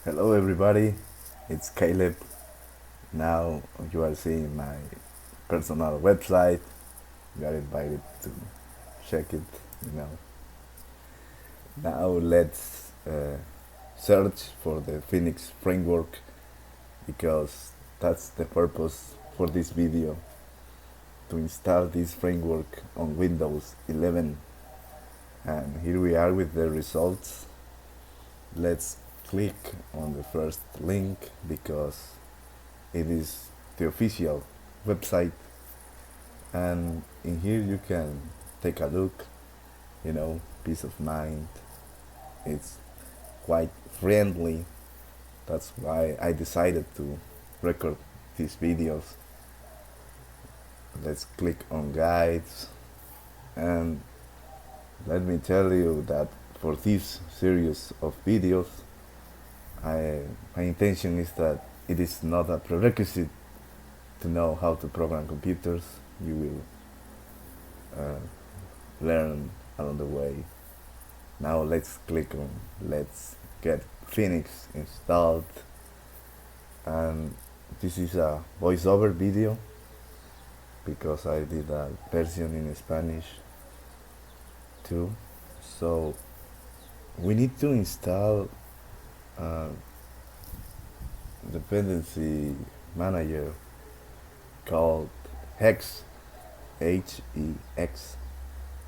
Hello, everybody. It's Caleb. Now you are seeing my personal website. You are invited to check it. You know. Now let's search for the Phoenix framework because that's the purpose for this video, to install this framework on Windows 11. And here we are with the results. Let's click on the first link because it is the official website, and in here you can take a look. Peace of mind. It's quite friendly. That's why I decided to record these videos. Let's click on guides, and let me tell you that for this series of videos, my intention is that it is not a prerequisite to know how to program computers. You will learn along the way. Now let's click on let's get Phoenix installed, and this is a voiceover video because I did a version in Spanish too. So we need to install a dependency manager called Hex, Hex,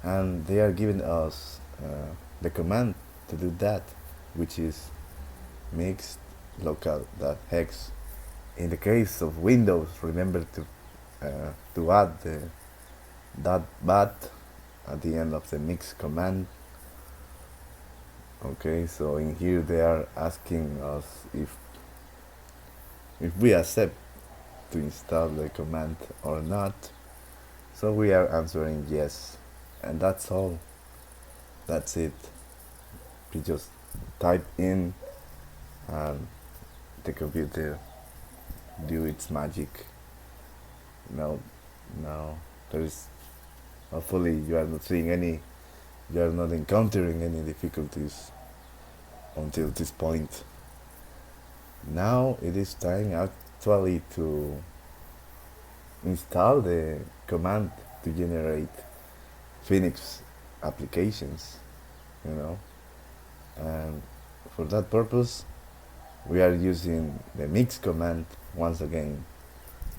and they are giving us the command to do that, which is mixed local.hex. In the case of Windows, remember to add the .bat at the end of the mix command. Okay, so in here they are asking us if we accept to install the command or not. So we are answering yes, and that's all. That's it. We just type in and the computer do its magic. No, there is, hopefully you are not seeing any, you are not encountering any difficulties until this point. Now it is time actually to install the command to generate Phoenix applications, and for that purpose we are using the mix command once again,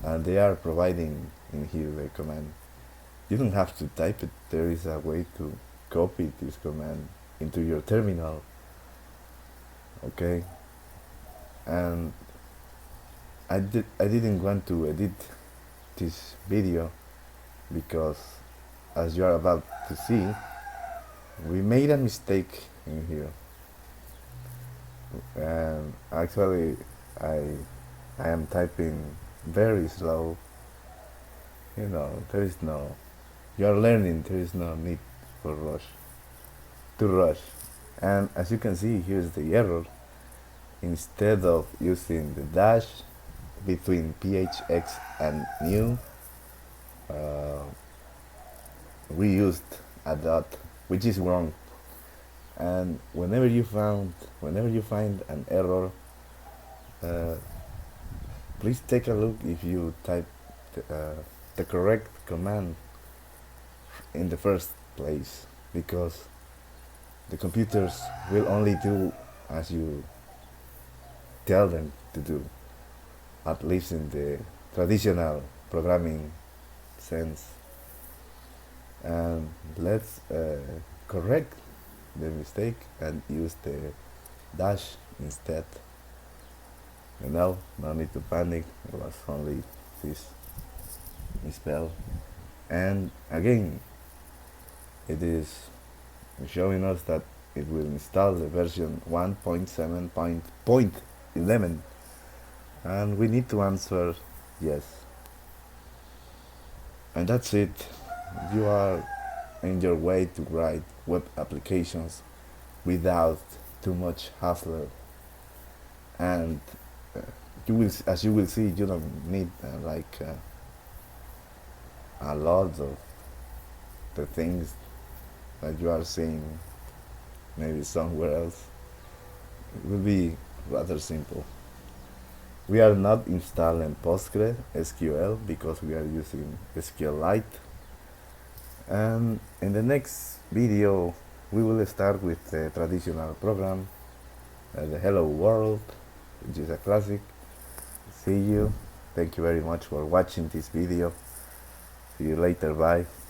and they are providing in here the command. You don't have to type it, there is a way to copy this command into your terminal. Okay, and I didn't want to edit this video because, as you are about to see, we made a mistake in here, and actually I am typing very slow. There is no, you are learning, there is no need for rush. And as you can see, here's the error. Instead of using the dash between phx and new, we used a dot, which is wrong. And whenever you find an error, please take a look if you type the correct command in the first place, because the computers will only do as you tell them to do, at least in the traditional programming sense. And let's correct the mistake and use the dash instead. No need to panic, it was only this misspell. And again, it is showing us that it will install the version 1.7.11, and we need to answer yes. And that's it. You are in your way to write web applications without too much hassle, and as you will see, you don't need a lot of the things that you are seeing maybe somewhere else. It will be rather simple. We are not installing PostgreSQL because we are using SQLite. And in the next video, we will start with the traditional program, the Hello World, which is a classic. See you. Thank you very much for watching this video. See you later. Bye.